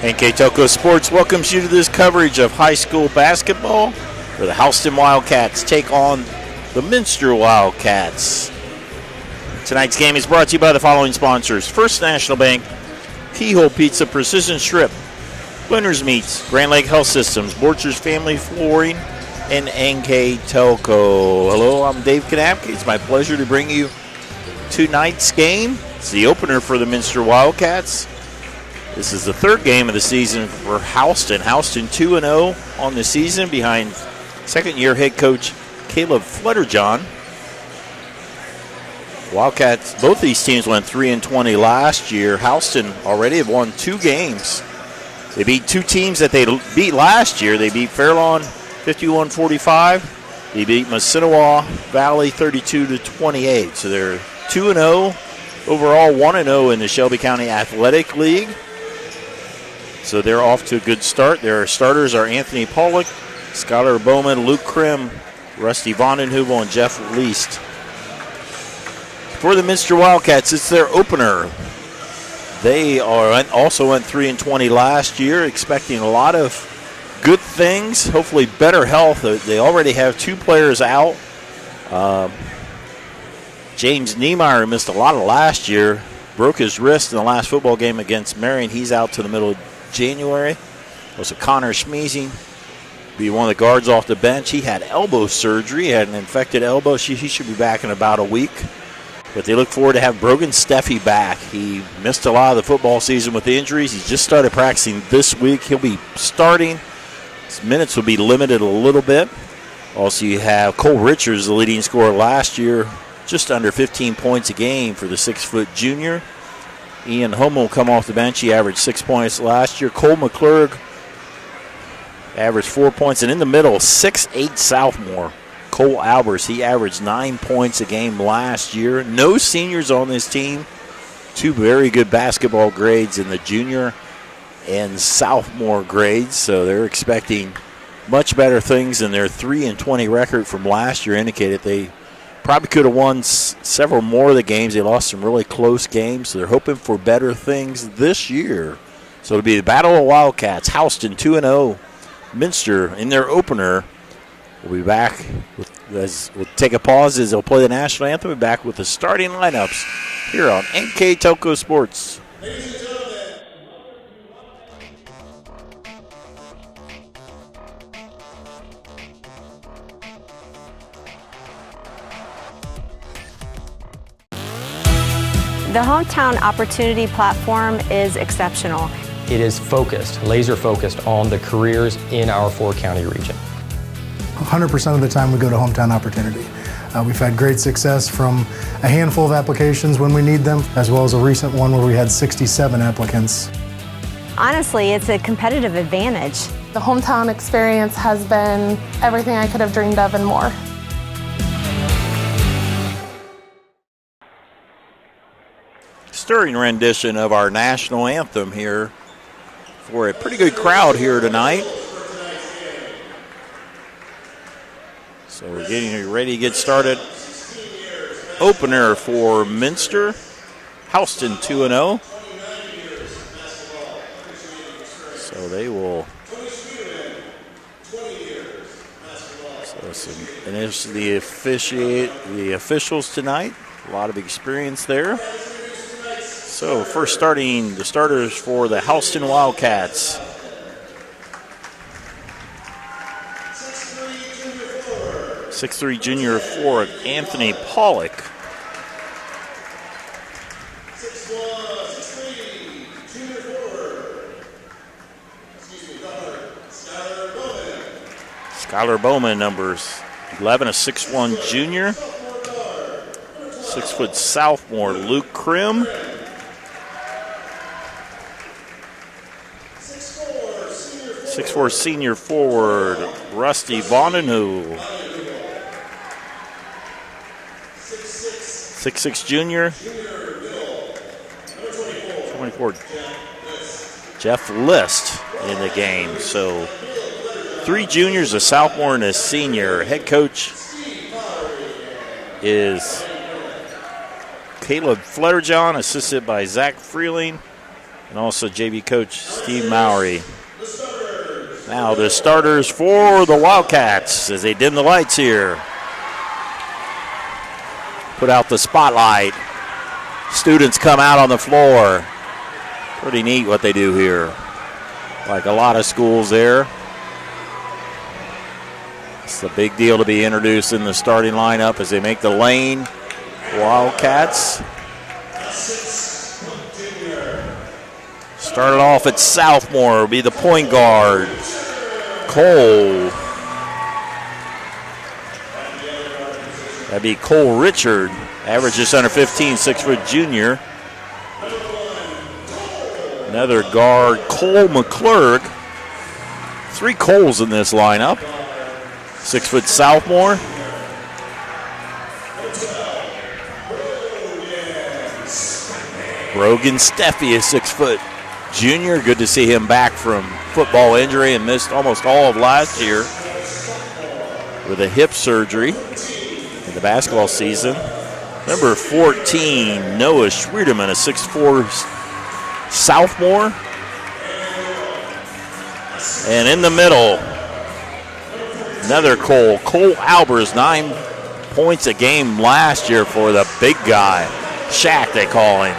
NK Telco Sports welcomes you to this coverage of high school basketball, where the Houston Wildcats take on the Minster Wildcats. Tonight's game is brought to you by the following sponsors: First National Bank, Keyhole Pizza, Precision Strip, Winners Meats, Grand Lake Health Systems, Borchers Family Flooring, and NK Telco. Hello, I'm Dave Kanapke. It's my pleasure to bring you tonight's game. It's the opener for the Minster Wildcats. This is the third game of the season for Houston. Houston 2-0 on the season behind second-year head coach Caleb Flutterjohn. Wildcats, both these teams went 3-20 last year. Houston already have won two games. They beat two teams that they beat last year. They beat Fairlawn 51-45. They beat Massinawa Valley 32-28. So they're 2-0 overall, 1-0 in the Shelby County Athletic League. So they're off to a good start. Their starters are Anthony Pollock, Skylar Bowman, Luke Krim, Rusty Vondenheuvel, and Jeff Least. For the Minster Wildcats, it's their opener. They also went 3-20 last year, expecting a lot of good things, hopefully better health. They already have two players out. James Niemeyer missed a lot of last year, broke his wrist in the last football game against Marion. He's out to the middle of January. Also, Connor Schmeezing be one of the guards off the bench. He had elbow surgery. He had an infected elbow. He should be back in about a week. But they look forward to have Brogan Steffi back. He missed a lot of the football season with the injuries. He just started practicing this week. He'll be starting. His minutes will be limited a little bit. Also, you have Cole Richards, the leading scorer last year, just under 15 points a game for the 6-foot junior. Ian Hummel will come off the bench. He averaged 6 points last year. Cole McClurg averaged 4 points. And in the middle, 6'8" sophomore, Cole Albers. He averaged 9 points a game last year. No seniors on this team. Two very good basketball grades in the junior and sophomore grades. So they're expecting much better things than their 3-20 record from last year indicated. They probably could have won several more of the games. They lost some really close games, so they're hoping for better things this year. So it'll be the Battle of Wildcats. Houston 2-0. Minster in their opener. We'll be back. We'll take a pause as they'll play the national anthem. We'll be back with the starting lineups here on NK Telco Sports. The Hometown Opportunity Platform is exceptional. It is focused, laser focused on the careers in our four-county region. 100% of the time we go to Hometown Opportunity. We've had great success from a handful of applications when we need them, as well as a recent one where we had 67 applicants. Honestly, it's a competitive advantage. The Hometown experience has been everything I could have dreamed of and more. Stirring rendition of our national anthem here for a pretty good crowd here tonight. So we're getting ready to get started. Opener for Minster. Houston 2-0. So they will. So initially the officials tonight. A lot of experience there. So first starting the starters for the Houston Wildcats. .6'3" junior forward Anthony Pollock. Skylar Bowman, numbers 11, a 6'1" junior. 6-foot sophomore Luke Krim. 6'4" senior forward Rusty Vondenheuvel. 6'6" junior. 24. Jeff List in the game. So 3 juniors, a sophomore, and a senior. Head coach is Caleb Flutterjohn, assisted by Zach Freeling. and also JV coach Steve Mowry. Now the starters for the Wildcats as they dim the lights here. Put out the spotlight. Students come out on the floor. Pretty neat what they do here. Like a lot of schools there. It's a big deal to be introduced in the starting lineup as they make the lane. Wildcats. Started off at Southmore, will be the point guard. Cole. That'd be Cole Richard. Average just under 15, 6-foot junior. Another guard, Cole McClurg. 3 Coles in this lineup. 6-foot sophomore. Brogan Steffi, a 6-foot junior. Good to see him back from football injury and missed almost all of last year with a hip surgery in the basketball season. Number 14, Noah Schwiedeman, a 6'4 sophomore. And in the middle, another Cole Albers, 9 points a game last year for the big guy. Shaq, they call him.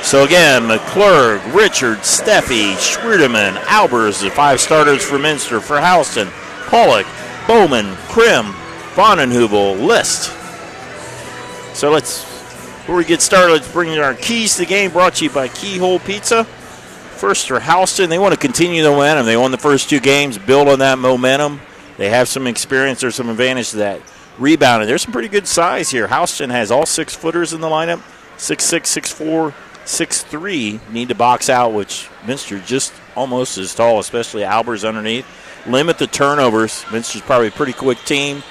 So again, McClurg, Richard, Steffi, Schwiedeman, Albers, the 5 starters for Minster. For Houston, Pollock, Bowman, Krim, Vondenheuvel, List. So before we get started, let's bring you our keys to the game, brought to you by Keyhole Pizza. First for Houston, they want to continue the momentum. They won the first 2 games, build on that momentum. They have some experience. There's some advantage to that rebounding. There's some pretty good size here. Houston has all 6-footers in the lineup, 6'6", 6'4", 6'3", need to box out, which Minster just almost as tall, especially Albers underneath. Limit the turnovers. Minster's probably a pretty quick team.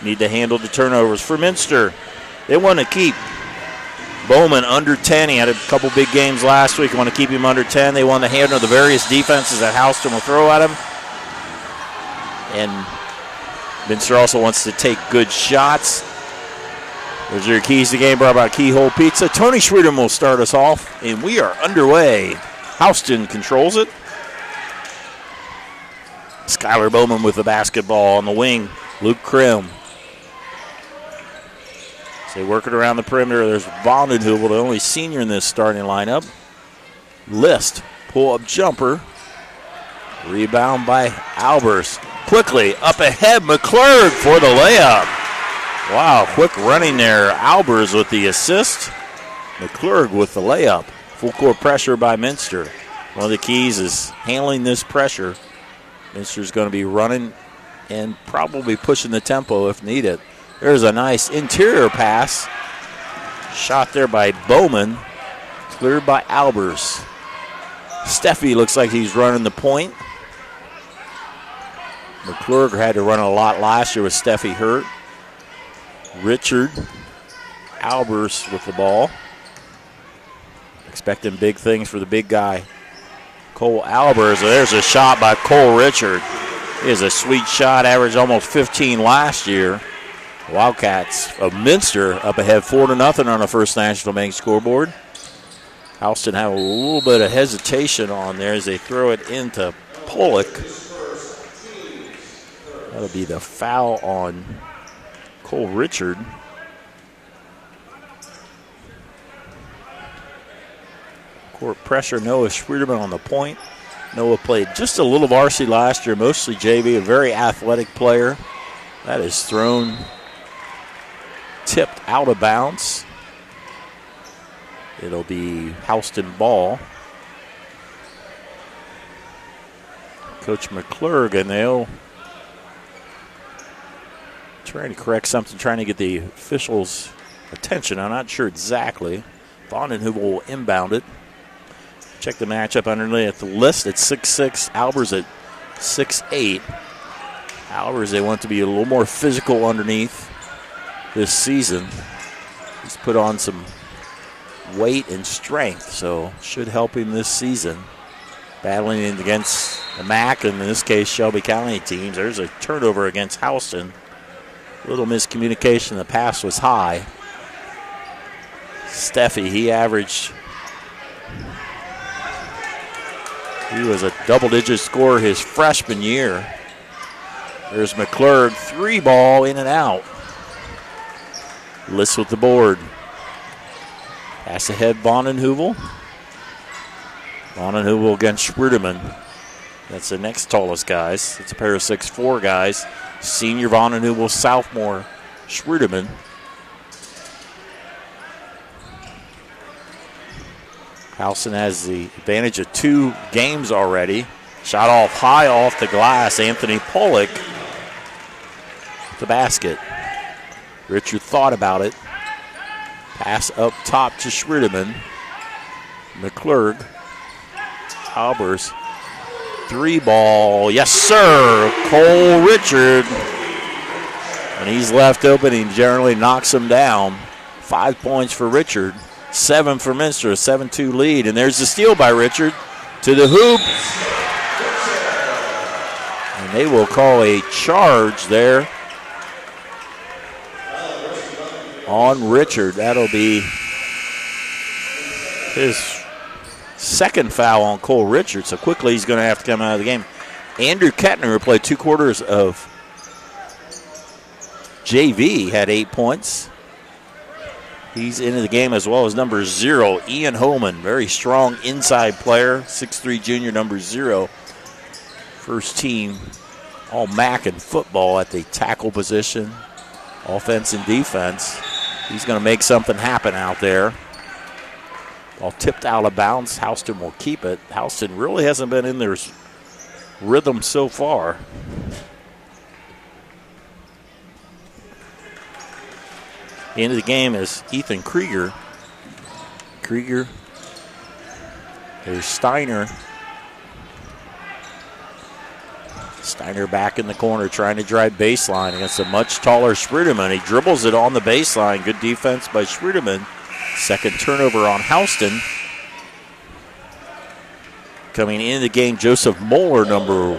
Need to handle the turnovers. For Minster, they want to keep Bowman under 10. He had a couple big games last week. They want to keep him under 10. They want to handle the various defenses that Houston will throw at him. And Minster also wants to take good shots. Those are your keys to the game, brought by Keyhole Pizza. Tony Schwiedeman will start us off, and we are underway. Houston controls it. Skylar Bowman with the basketball on the wing. Luke Krim. So they work it around the perimeter. There's Vondenheuvel, the only senior in this starting lineup. List, pull-up jumper. Rebound by Albers. Quickly, up ahead, McClurg for the layup. Wow, quick running there. Albers with the assist. McClurg with the layup. Full court pressure by Minster. One of the keys is handling this pressure. Minster's going to be running and probably pushing the tempo if needed. There's a nice interior pass. Shot there by Bowman. Cleared by Albers. Steffi looks like he's running the point. McClurg had to run a lot last year with Steffi hurt. Richard Albers with the ball. Expecting big things for the big guy, Cole Albers. There's a shot by Cole Richard. It is a sweet shot, averaged almost 15 last year. Wildcats of Minster up ahead 4-0 on the First National Bank scoreboard. Houston have a little bit of hesitation on there as they throw it into Pollock. That'll be the foul on Cole Richard. Court pressure, Noah Schwiedeman on the point. Noah played just a little varsity last year, mostly JV, a very athletic player. That is thrown, tipped out of bounds. It'll be Houston ball. Coach McClurg, and they'll trying to correct something, trying to get the officials' attention. I'm not sure exactly. Vondenheuvel will inbound it. Check the matchup underneath at the list at 6'6", Albers at 6'8". Albers, they want to be a little more physical underneath this season. He's put on some weight and strength, so should help him this season. Battling against the MAC, and in this case, Shelby County teams. There's a turnover against Houston. A little miscommunication. The pass was high. Steffi, he averaged He was a double-digit scorer his freshman year. There's McClurg, 3-ball in and out. List with the board. Pass ahead, Vondenheuvel. Vondenheuvel against Schruderman. That's the next tallest guys. It's a pair of 6'4" guys. Senior Vondenheuvel, sophomore Schruderman. Houston has the advantage of 2 games already. Shot off high off the glass. Anthony Pollock at the basket. Richard thought about it. Pass up top to Schruderman. McClurg. Albers. 3-ball. Yes, sir. Cole Richard. When he's left open, he generally knocks him down. 5 points for Richard. 7 for Minster, a 7-2 lead. And there's the steal by Richard to the hoop. And they will call a charge there on Richard. That'll be his second foul on Cole Richard. So quickly he's going to have to come out of the game. Andrew Kettner, who played 2 quarters of JV, had 8 points. He's into the game as well as number 0, Ian Holman. Very strong inside player, 6'3" junior, number 0. First team All-MAC in football at the tackle position, offense and defense. He's going to make something happen out there. Ball tipped out of bounds. Houston will keep it. Houston really hasn't been in their rhythm so far. The end of the game is Ethan Krieger. Krieger. There's Steiner. Steiner back in the corner trying to drive baseline against a much taller Schruderman. He dribbles it on the baseline. Good defense by Schruderman. Second turnover on Houston. Coming into the game, Joseph Moeller, number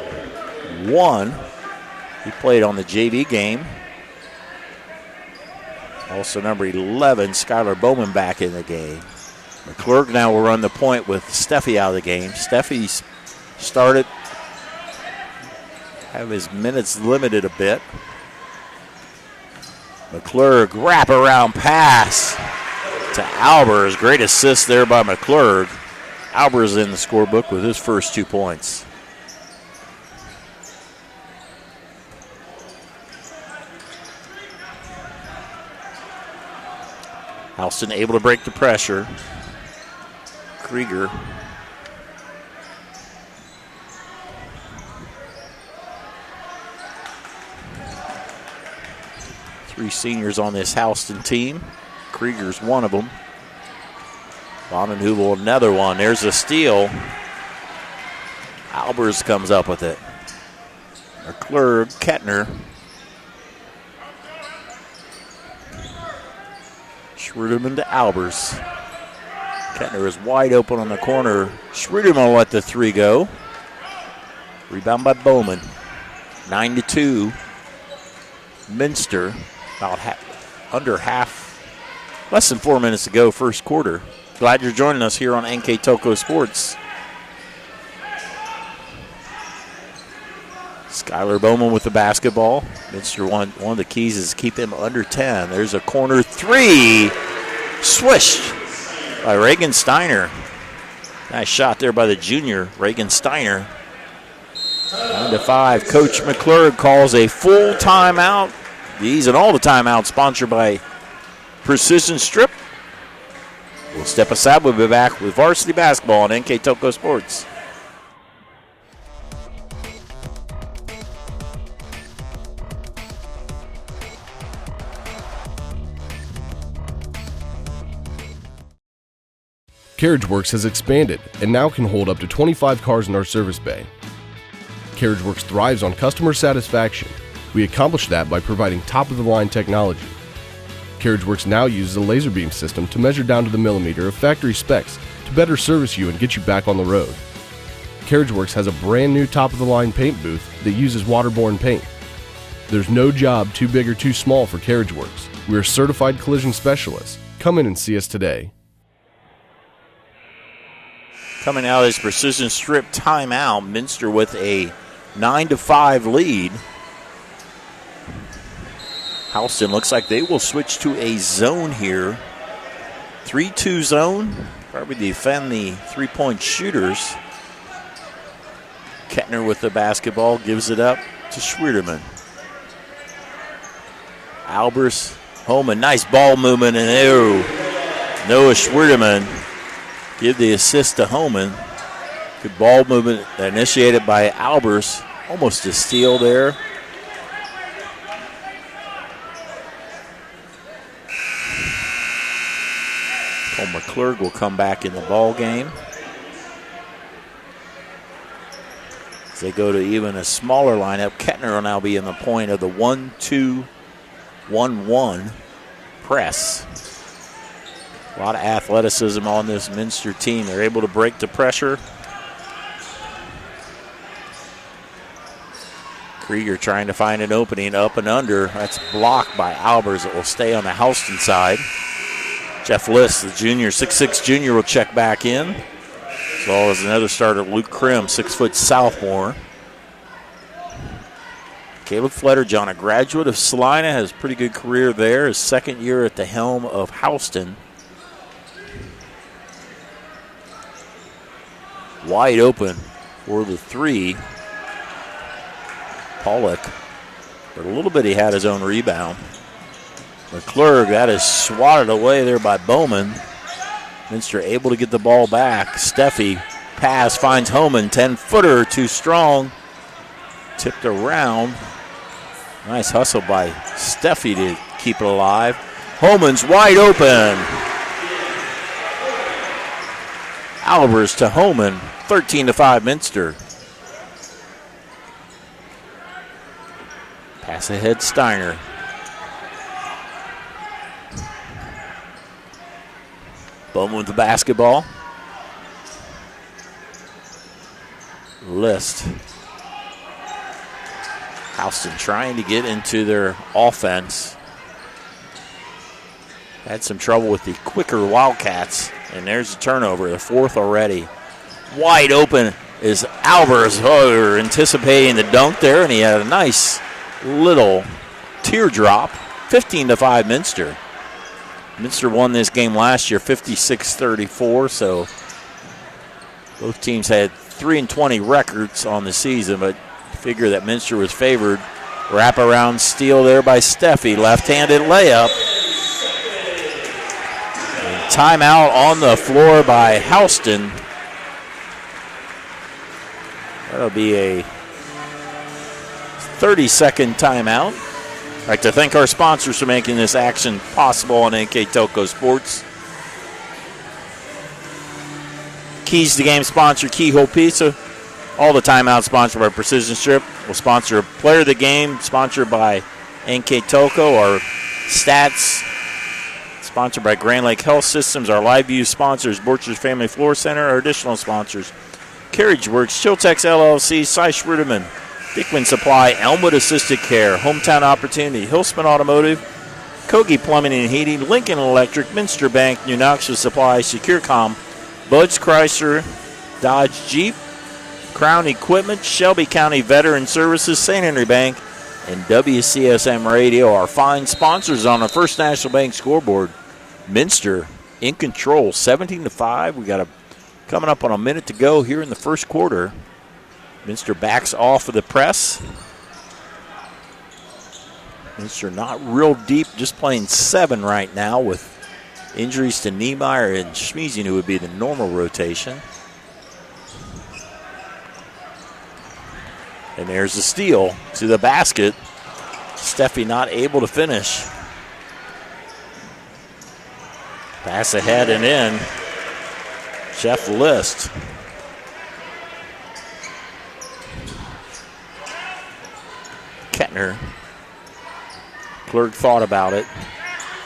1. He played on the JV game. Also number 11, Skylar Bowman back in the game. McClurg now will run the point with Steffi out of the game. Steffi's started, have his minutes limited a bit. McClurg wraparound pass to Albers. Great assist there by McClurg. Albers in the scorebook with his first 2 points. Houston able to break the pressure. Krieger. Three seniors on this Houston team. Krieger's one of them. Vondenheuvel another one. There's a steal. Albers comes up with it. McClurg, Kettner. Schruderman to Albers. Kettner is wide open on the corner. Schruderman will let the 3 go. Rebound by Bowman. 9-2. Minster. About less than 4 minutes to go, first quarter. Glad you're joining us here on NK Toko Sports. Skylar Bowman with the basketball. Minster, one of the keys is keep them under 10. There's a corner 3. Swished by Reagan Steiner. Nice shot there by the junior, Reagan Steiner. 9-5. Coach McClurg calls a full timeout. These and all the timeouts sponsored by Precision Strip. We'll step aside. We'll be back with varsity basketball on NK Toko Sports. CarriageWorks has expanded and now can hold up to 25 cars in our service bay. CarriageWorks thrives on customer satisfaction. We accomplish that by providing top-of-the-line technology. CarriageWorks now uses a laser beam system to measure down to the millimeter of factory specs to better service you and get you back on the road. CarriageWorks has a brand new top-of-the-line paint booth that uses waterborne paint. There's no job too big or too small for CarriageWorks. We are certified collision specialists. Come in and see us today. Coming out of his precision strip timeout, Minster with a 9-5 lead. Houston looks like they will switch to a zone here. 3-2 zone. Probably defend the three-point shooters. Kettner with the basketball, gives it up to Schwieterman. Albers, Holman, nice ball movement, and Noah Schwieterman give the assist to Holman. Good ball movement initiated by Albers. Almost a steal there. Cole McClurg will come back in the ball game. As they go to even a smaller lineup, Kettner will now be in the point of the 1-2-1-1 press. A lot of athleticism on this Minster team. They're able to break the pressure. Krieger trying to find an opening up and under. That's blocked by Albers. It will stay on the Houston side. Jeff List, the junior, 6'6 junior, will check back in. As well as another starter, Luke Krim, 6-foot sophomore. Caleb Fletterjohn, a graduate of Salina, has a pretty good career there. His second year at the helm of Houston. Wide open for the three. Pollock, but a little bit he had his own rebound. McClurg, that is swatted away there by Bowman. Minster able to get the ball back. Steffi pass finds Homan, 10-footer, too strong. Tipped around. Nice hustle by Steffi to keep it alive. Homan's wide open. Albers to Homan, 13-5 Minster. Pass ahead Steiner. Bowman with the basketball. List. Houston trying to get into their offense. Had some trouble with the quicker Wildcats. And there's a turnover, the fourth already. Wide open is Albers. Oh, we were anticipating the dunk there, and he had a nice little teardrop. 15-5 Minster. Minster won this game last year, 56-34, so both teams had 3-20 records on the season, but figure that Minster was favored. Wraparound steal there by Steffi, left-handed layup. And timeout on the floor by Houston. That'll be a 30-second timeout. I'd like to thank our sponsors for making this action possible on NK Telco Sports. Keys to game sponsor Keyhole Pizza. All the timeouts sponsored by Precision Strip. We'll sponsor a player of the game sponsored by NK Telco. Our stats sponsored by Grand Lake Health Systems. Our live view sponsors Borchers Family Floor Center. Our additional sponsors Carriage Works, Chiltex LLC, Cy Schruderman, Dickman Supply, Elmwood Assisted Care, Hometown Opportunity, Hillsman Automotive, Kogi Plumbing and Heating, Lincoln Electric, Minster Bank, New Knoxville Supply, SecureCom, Bud's Chrysler, Dodge Jeep, Crown Equipment, Shelby County Veteran Services, St. Henry Bank, and WCSM Radio, our fine sponsors on the First National Bank scoreboard. Minster in control, 17-5. We got coming up on a minute to go here in the first quarter. Minster backs off of the press. Minster not real deep, just playing 7 right now with injuries to Niemeyer and Schmiesing, who would be the normal rotation. And there's the steal to the basket. Steffi not able to finish. Pass ahead and in. Jeff List. Kettner. Clerg thought about it.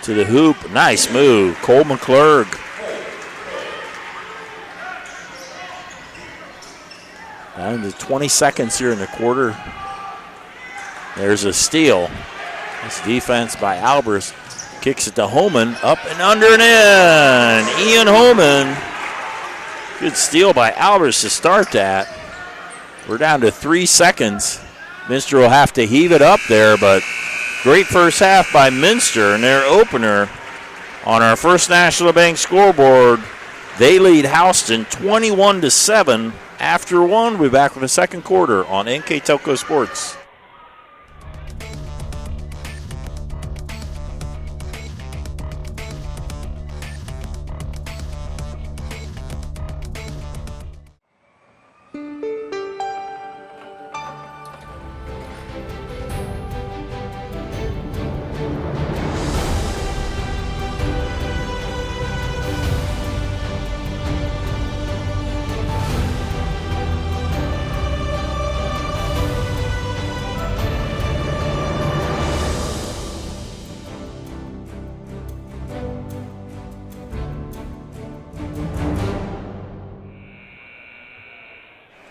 To the hoop. Nice move. Cole McClurg. Down to 20 seconds here in the quarter. There's a steal. This defense by Albers. Kicks it to Holman. Up and under and in. Ian Holman Good steal by Albers to start that. We're down to 3 seconds. Minster will have to heave it up there, but great first half by Minster, and their opener on our First National Bank scoreboard. They lead Houston 21-7. After one, we'll be back with the second quarter on NK Telco Sports.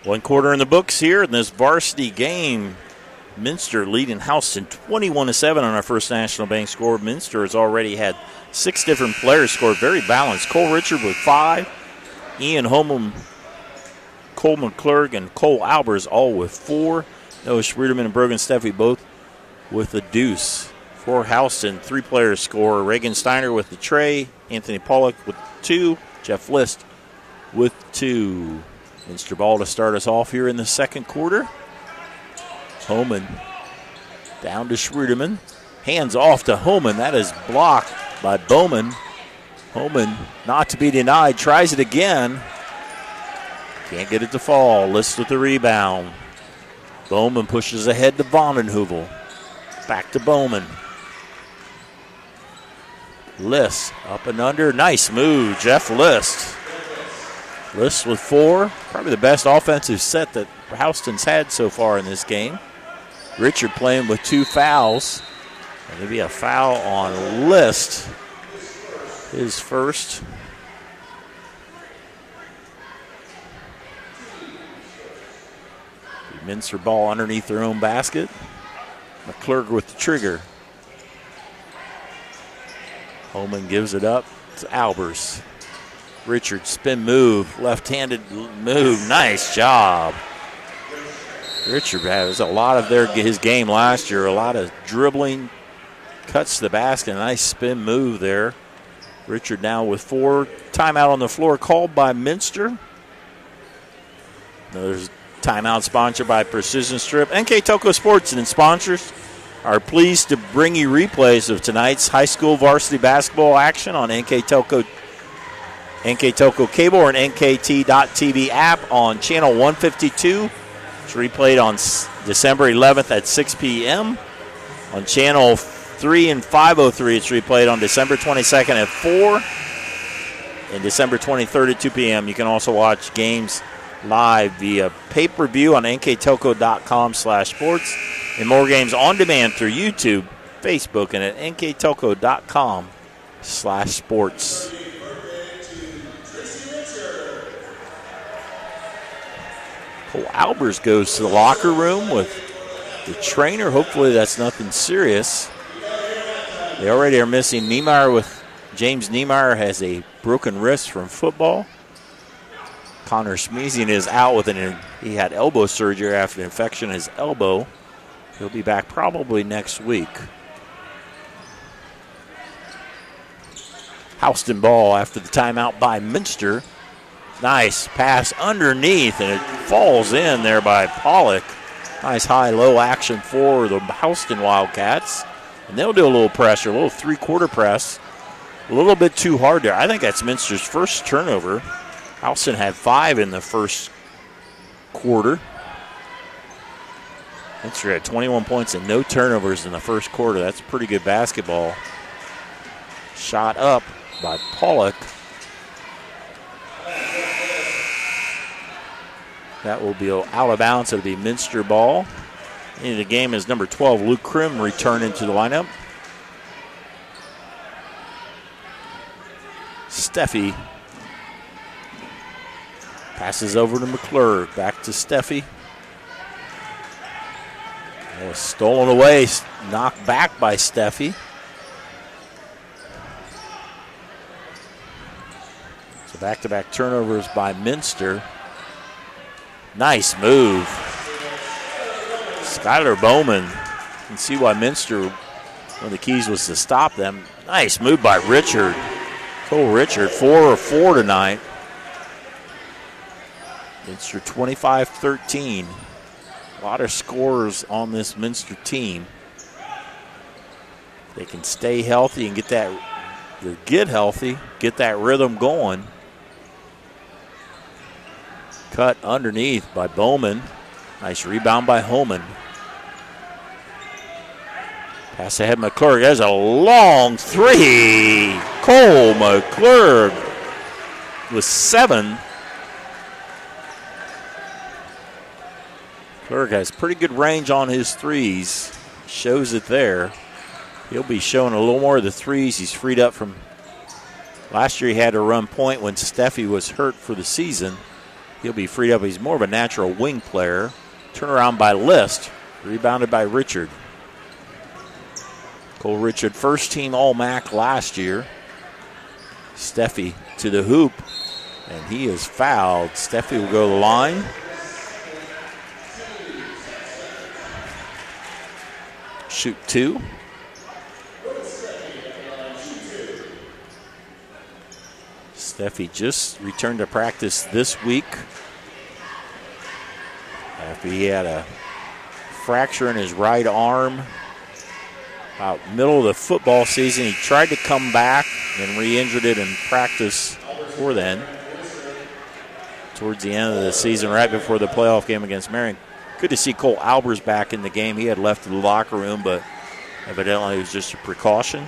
One quarter in the books here in this varsity game. Minster leading Houston 21-7 on our First National Bank score. Minster has already had 6 different players score, very balanced. Cole Richard with 5, Ian Holman, Cole McClurg, and Cole Albers all with 4. Noah Schruderman and Brogan Steffi both with a deuce. For Houston, 3 players score. Reagan Steiner with the tray, Anthony Pollock with 2, Jeff List with 2. Minster ball to start us off here in the second quarter. Homan down to Schruderman. Hands off to Homan. That is blocked by Bowman. Homan not to be denied. Tries it again. Can't get it to fall. List with the rebound. Bowman pushes ahead to Vondenheuvel. Back to Bowman. List up and under. Nice move, Jeff List. List with 4. Probably the best offensive set that Houston's had so far in this game. Richard playing with 2 fouls. And there'll be a foul on List. His first. Minster ball underneath their own basket. McClurg with the trigger. Holman gives it up to Albers. Richard spin move, left-handed move. Nice job. Richard has a lot of his game last year, a lot of dribbling, cuts to the basket, a nice spin move there. Richard now with 4. Timeout on the floor called by Minster. There's timeout sponsored by Precision Strip. NK Telco Sports and its sponsors are pleased to bring you replays of tonight's high school varsity basketball action on NK Telco Cable or an NKT.TV app on channel 152. It's replayed on December 11th at 6 p.m. On channel 3 and 503, it's replayed on December 22nd at 4 and December 23rd at 2 p.m. You can also watch games live via pay-per-view on nktelco.com/sports and more games on demand through YouTube, Facebook, and at nktelco.com/sports. Cole Albers goes to the locker room with the trainer. Hopefully that's nothing serious. They already are missing Niemeyer with James Niemeyer has a broken wrist from football. Connor Schmeezing is out with he had elbow surgery after an infection in his elbow. He'll be back probably next week. Houston ball after the timeout by Minster. Nice pass underneath, and it falls in there by Pollock. Nice high-low action for the Houston Wildcats. And they'll do a little pressure, a little three-quarter press. A little bit too hard there. I think that's Minster's first turnover. Houston had 5 in the first quarter. Minster had 21 points and no turnovers in the first quarter. That's pretty good basketball. Shot up by Pollock. That will be out of bounds. It'll be Minster ball. In the game is number 12, Luke Krim, returning to the lineup. Steffi passes over to McClure. Back to Steffi. It was stolen away, knocked back by Steffi. So back-to-back turnovers by Minster. Nice move. Skylar Bowman. You can see why Minster, one of the keys was to stop them. Nice move by Richard. Cole Richard, 4 of 4 tonight. Minster 25-13. A lot of scorers on this Minster team. They can stay healthy and get healthy, get that rhythm going. Cut underneath by Bowman. Nice rebound by Homan. Pass ahead, McClurg. There's a long three. Cole McClurg with 7. McClurg has pretty good range on his threes. Shows it there. He'll be showing a little more of the threes. He's freed up from last year. He had to run point when Steffi was hurt for the season. He'll be freed up. He's more of a natural wing player. Turnaround by List. Rebounded by Richard. Cole Richard, first team All-MAC last year. Steffi to the hoop. And he is fouled. Steffi will go to the line. Shoot 2. Steffi just returned to practice this week after he had a fracture in his right arm about middle of the football season. He tried to come back and re-injured it in practice before then. Towards the end of the season, right before the playoff game against Marion. Good to see Cole Albers back in the game. He had left the locker room, but evidently it was just a precaution.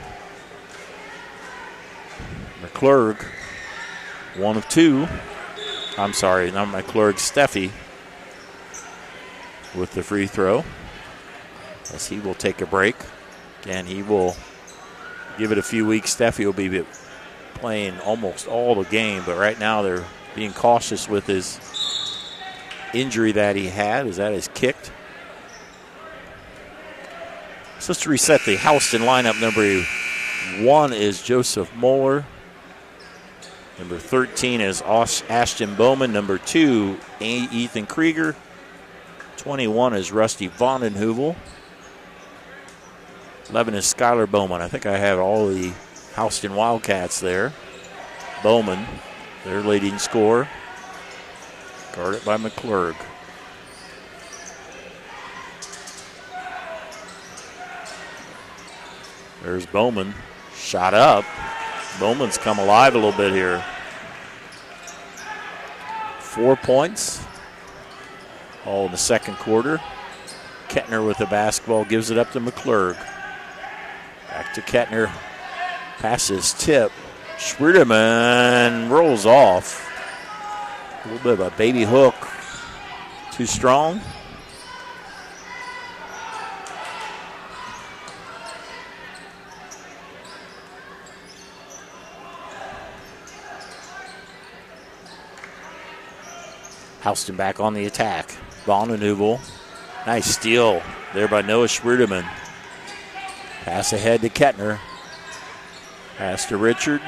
McClurg, 1 of 2. I'm sorry, not McClurg, Steffi with the free throw. As he will take a break. Again, he will give it a few weeks. Steffi will be playing almost all the game, but right now they're being cautious with his injury that he had, as that is kicked. So let's reset the Houston lineup. Number 1 is Joseph Moeller. Number 13 is Ashton Bowman. Number 2, Ethan Krieger. 21 is Rusty Vondenheuvel. 11 is Skylar Bowman. I think I have all the Houston Wildcats there. Bowman, their leading scorer. Guarded by McClurg. There's Bowman. Shot up. Bowman's come alive a little bit here. 4 points. All in the second quarter. Kettner with the basketball gives it up to McClurg. Back to Kettner. Passes tip. Schwiedeman rolls off. A little bit of a baby hook. Too strong. Houston back on the attack. Vondenheuvel. Nice steal there by Noah Schwiedeman. Pass ahead to Kettner. Pass to Richard.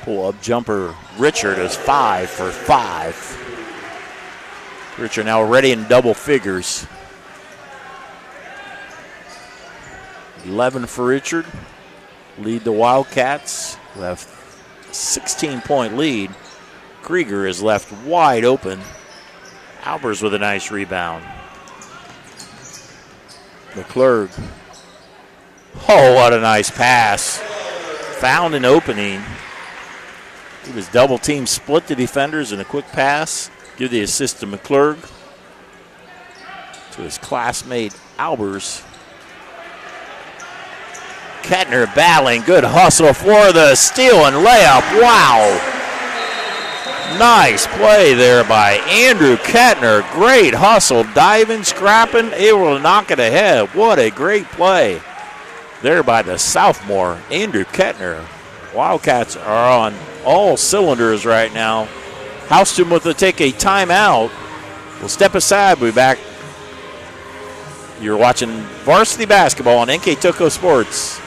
Pull-up jumper. Richard is 5 for 5. Richard now already in double figures. 11 for Richard. Lead the Wildcats. Left 16-point lead. Krieger is left wide open. Albers with a nice rebound. McClurg. Oh, what a nice pass. Found an opening. He was double team, split the defenders, and a quick pass. Give the assist to McClurg. To his classmate, Albers. Kettner battling. Good hustle for the steal and layup. Wow. Nice play there by Andrew Kettner. Great hustle, diving, scrapping, able to knock it ahead. What a great play there by the sophomore, Andrew Kettner. Wildcats are on all cylinders right now. Houston will take a timeout. We'll step aside. We'll be back. You're watching varsity basketball on NK Toko Sports.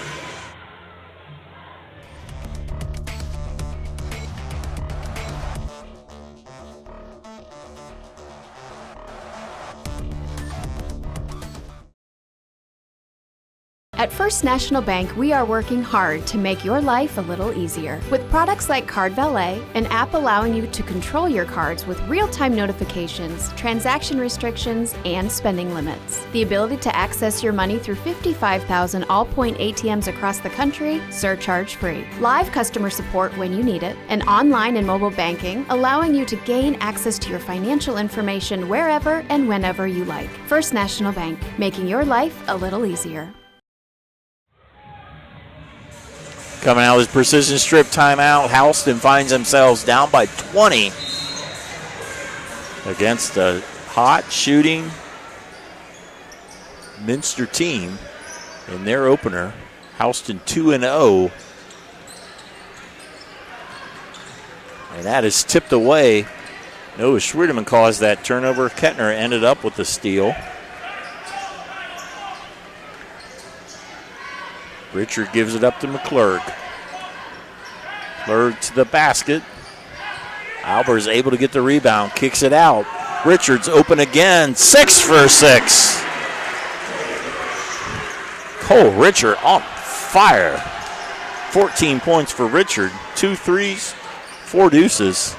At First National Bank, we are working hard to make your life a little easier. With products like Card Valet, an app allowing you to control your cards with real-time notifications, transaction restrictions, and spending limits. The ability to access your money through 55,000 all-point ATMs across the country, surcharge-free. Live customer support when you need it, and online and mobile banking, allowing you to gain access to your financial information wherever and whenever you like. First National Bank, making your life a little easier. Coming out with precision strip timeout, Houston finds themselves down by 20 against a hot shooting Minster team in their opener. Houston 2-0. And that is tipped away. Noah Schwiedeman caused that turnover. Kettner ended up with the steal. Richard gives it up to McClurg. McClurg to the basket. Albers able to get the rebound, kicks it out. Richard's open again, 6 for 6. Cole Richard on fire. 14 points for Richard, 2 threes, 4 deuces.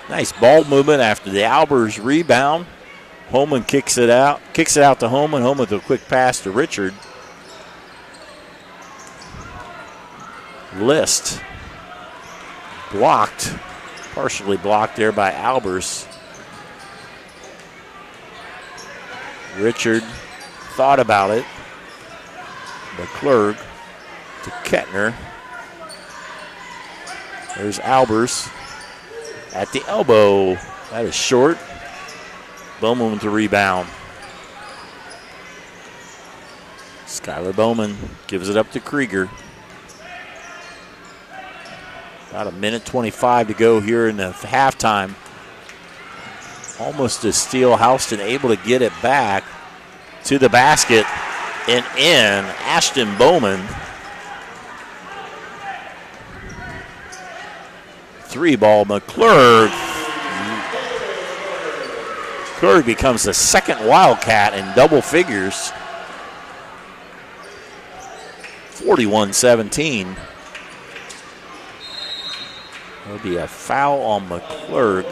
Nice ball movement after the Albers rebound. Holman kicks it out to Holman. Holman with a quick pass to Richard. List blocked, partially blocked there by Albers. Richard thought about it. McClurg to Kettner. There's Albers at the elbow. That is short. Bowman with the rebound. Skylar Bowman gives it up to Krieger. About 1:25 to go here in the halftime. Almost a steal. Houston able to get it back to the basket and in. Ashton Bowman. 3-ball. McClurg. McClurg becomes the second Wildcat in double figures. 41-17. There'll be a foul on McClurg,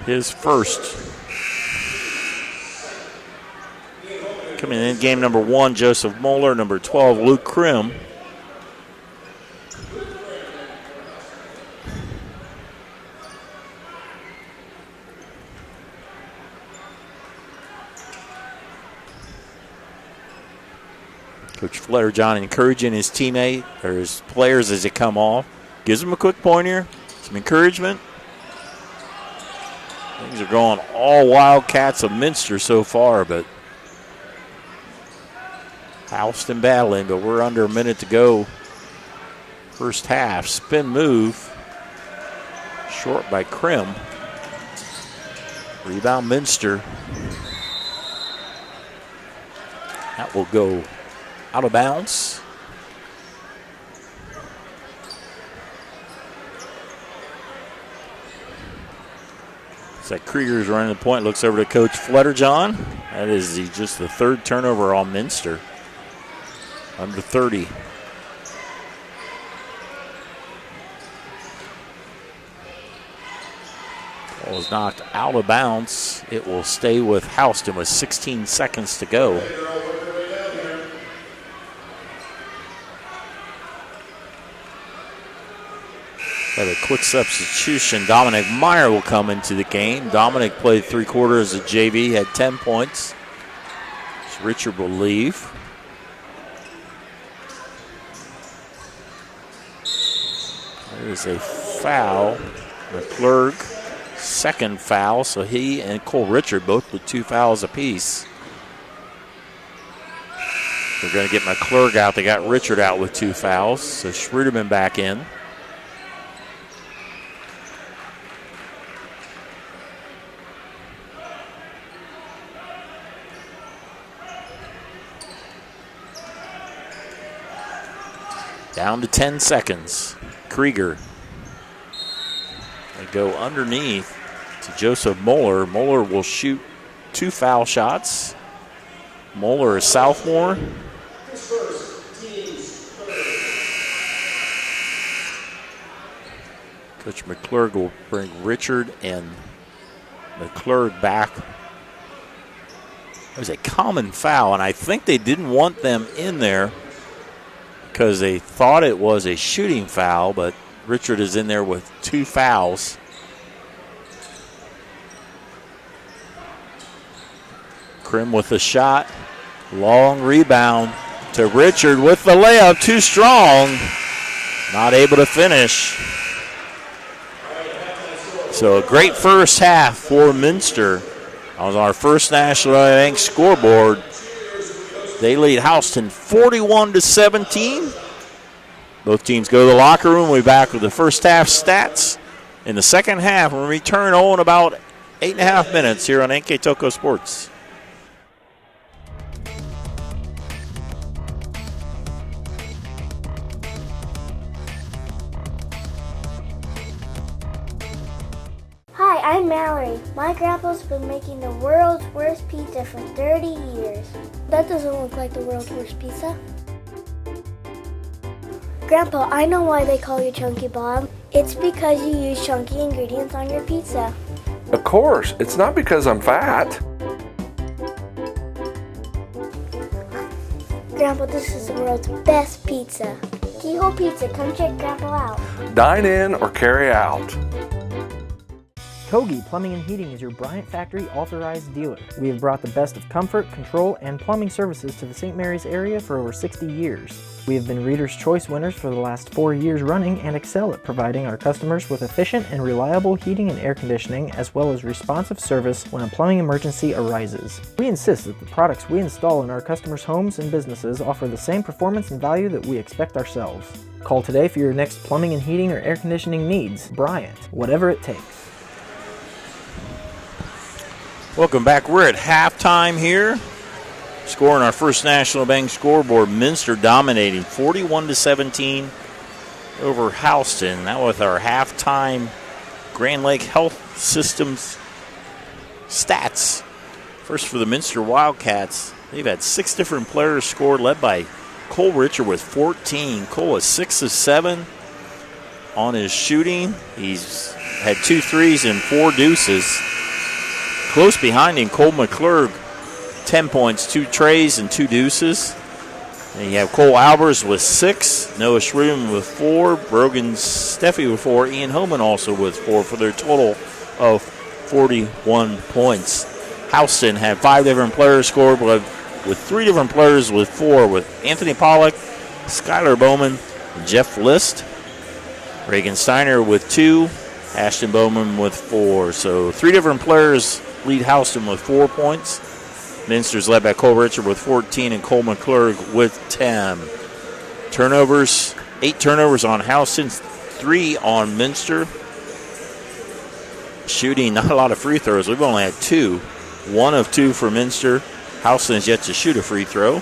his first. Coming in game number 1, Joseph Moeller. Number 12, Luke Krim. Coach Fletterjohn encouraging his teammate or his players as they come off. Gives them a quick pointer, some encouragement. Things are going all Wildcats of Minster so far, but Houston battling, but we're under a minute to go. First half, spin move. Short by Krim. Rebound Minster. That will go out of bounds. So Krieger's running the point, looks over to Coach Fletterjohn. That is just the third turnover on Minster. Under 30. Ball is knocked out of bounds. It will stay with Houston with 16 seconds to go. Have a quick substitution. Dominic Meyer will come into the game. Dominic played 3 quarters at JV, had 10 points. So Richard will leave. There is a foul. McClurg, second foul. So he and Cole Richard both with 2 fouls apiece. They're going to get McClurg out. They got Richard out with 2 fouls. So Schruderman back in. Down to 10 seconds. Krieger. They go underneath to Joseph Moeller. Moeller will shoot 2 foul shots. Moeller, a sophomore. Coach McClurg will bring Richard and McClurg back. It was a common foul, and I think they didn't want them in there because they thought it was a shooting foul, but Richard is in there with 2 fouls. Krim with the shot. Long rebound to Richard with the layup. Too strong. Not able to finish. So a great first half for Minster. On our First National Bank scoreboard, they lead Houston 41-17. Both teams go to the locker room. We'll be back with the first half stats in the second half. We'll return in about 8.5 minutes here on NK Toko Sports. Hi, I'm Mallory. My grandpa's been making the world's worst pizza for 30 years. That doesn't look like the world's worst pizza. Grandpa, I know why they call you Chunky Bob. It's because you use chunky ingredients on your pizza. Of course, it's not because I'm fat. Grandpa, this is the world's best pizza. Keyhole Pizza, come check Grandpa out. Dine in or carry out. Kogi Plumbing and Heating is your Bryant Factory authorized dealer. We have brought the best of comfort, control, and plumbing services to the St. Mary's area for over 60 years. We have been Reader's Choice winners for the last 4 years running and excel at providing our customers with efficient and reliable heating and air conditioning, as well as responsive service when a plumbing emergency arises. We insist that the products we install in our customers' homes and businesses offer the same performance and value that we expect ourselves. Call today for your next plumbing and heating or air conditioning needs. Bryant, whatever it takes. Welcome back. We're at halftime here. Scoring our First National Bank scoreboard. Minster dominating 41-17 over Houston. Now with our halftime Grand Lake Health Systems stats. First for the Minster Wildcats. They've had 6 different players scored, led by Cole Richard with 14. Cole is 6 of 7 on his shooting. He's had 2 threes and 4 deuces. Close behind him, Cole McClurg, 10 points, 2 trays and 2 deuces. And you have Cole Albers with 6, Noah Schroem with 4, Brogan Steffi with 4, Ian Homan also with 4 for their total of 41 points. Houston had 5 different players scored with 3 different players with 4, with Anthony Pollock, Skylar Bowman, and Jeff List. Reagan Steiner with 2, Ashton Bowman with 4. So 3 different players lead Houston with 4 points. Minster's led by Cole Richard with 14 and Cole McClurg with 10. Turnovers, 8 turnovers on Houston, 3 on Minster. Shooting, not a lot of free throws. We've only had 2. 1 of 2 for Minster. Houston has yet to shoot a free throw.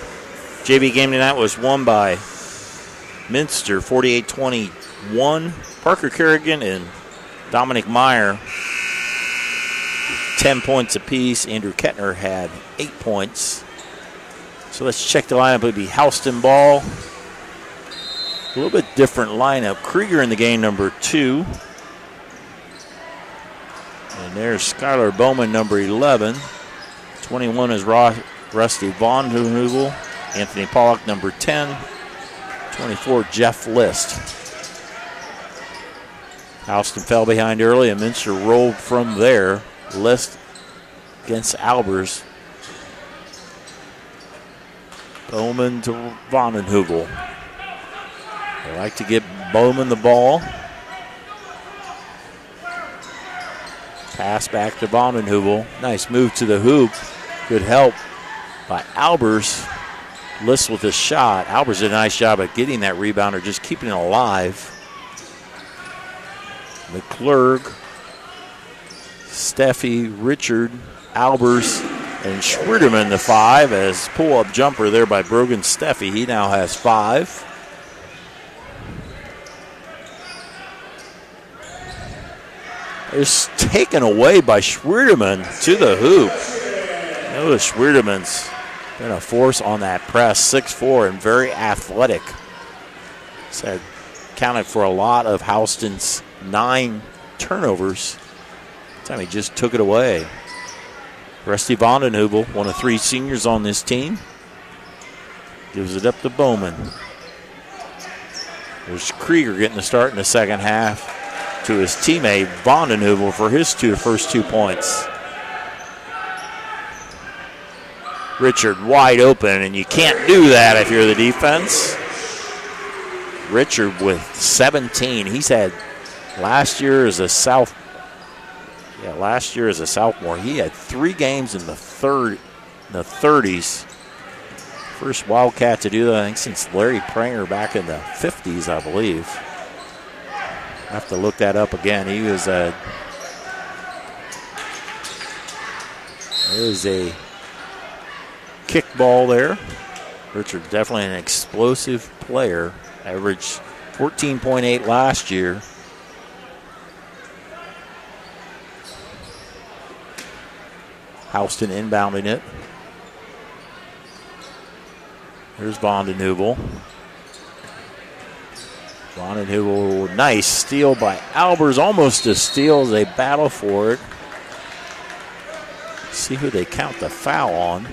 JV game tonight was won by Minster, 48-21. Parker Kerrigan and Dominic Meyer, 10 points apiece. Andrew Kettner had 8 points. So let's check the lineup. It would be Houston ball. A little bit different lineup. Krieger in the game, number 2. And there's Skylar Bowman, number 11. 21 is Rusty Von Hoevel. Anthony Pollock, number 10. 24, Jeff List. Houston fell behind early, and Minster rolled from there. List against Albers. Bowman to Vondenheuvel. They like to get Bowman the ball. Pass back to Vondenheuvel. Nice move to the hoop. Good help by Albers. List with a shot. Albers did a nice job at getting that rebound or just keeping it alive. McClurg, Steffi, Richard, Albers, and Schwierderman the 5 as pull-up jumper there by Brogan Steffi. He now has 5. It's taken away by Schwierderman to the hoop. Notice Schwierderman's been a force on that press, 6'4", and very athletic. It's counted for a lot of Houston's 9 turnovers. Time he just took it away. Rusty Vondenheuvel, one of 3 seniors on this team, gives it up to Bowman. There's Krieger getting the start in the second half to his teammate Vondenheuvel for his first 2 points. Richard wide open, and you can't do that if you're the defense. Richard with 17. He's had last year as a sophomore, he had 3 games in the 30s. First Wildcat to do that, I think, since Larry Pranger back in the 50s, I believe. I have to look that up again. He was there's a kickball there. Richard definitely an explosive player. Averaged 14.8 last year. Houston inbounding it. Here's Vondenheuvel. Vondenheuvel, nice steal by Albers. Almost a steal as they battle for it. See who they count the foul on.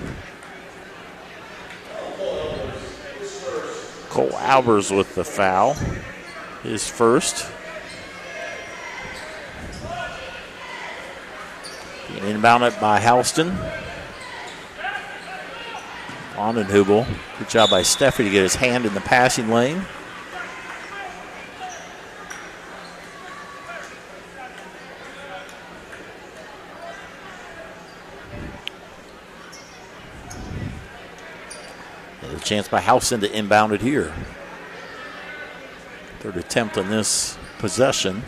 Cole Albers with the foul. His first. Being inbounded by Houston. Vondenheuvel. Good job by Steffi to get his hand in the passing lane. There's a chance by Houston to inbound it here. Third attempt on this possession.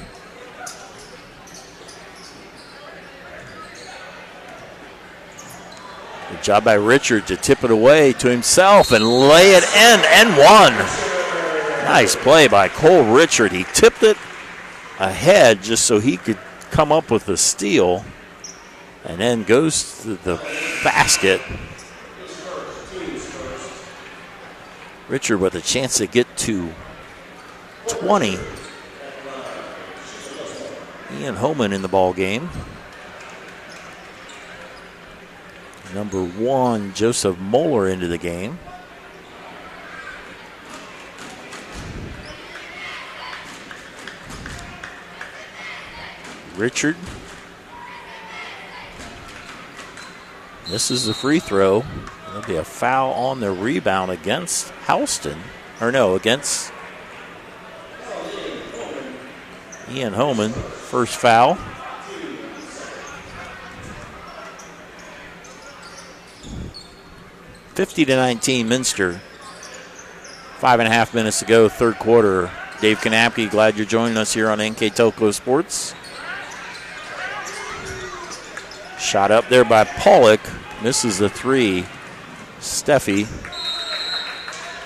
Good job by Richard to tip it away to himself and lay it in and one. Nice play by Cole Richard. He tipped it ahead just so he could come up with the steal and then goes to the basket. Richard with a chance to get to 20. Ian Homan in the ball game. Number 1, Joseph Moeller into the game. Richard. This is the free throw. There'll be a foul on the rebound against Houston. Or no, against Ian Homan. First foul. (50-19) Minster. 5.5 minutes to go, third quarter. Dave Kanapke, glad you're joining us here on NK Telco Sports. Shot up there by Pollock. Misses the 3. Steffi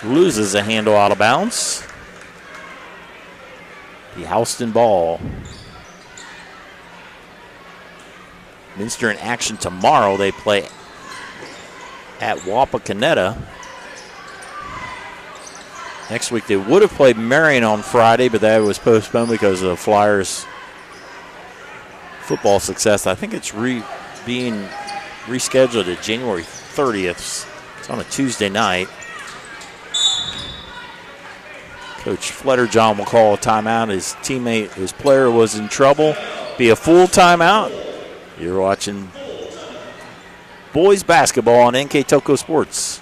loses a handle out of bounds. The Houston ball. Minster in action tomorrow. They play at Wapakoneta. Next week they would have played Marion on Friday, but that was postponed because of the Flyers' football success. I think it's being rescheduled to January 30th. It's on a Tuesday night. Coach Flutterjohn will call a timeout. His player was in trouble. Be a full timeout. You're watching boys basketball on NK Telco Sports.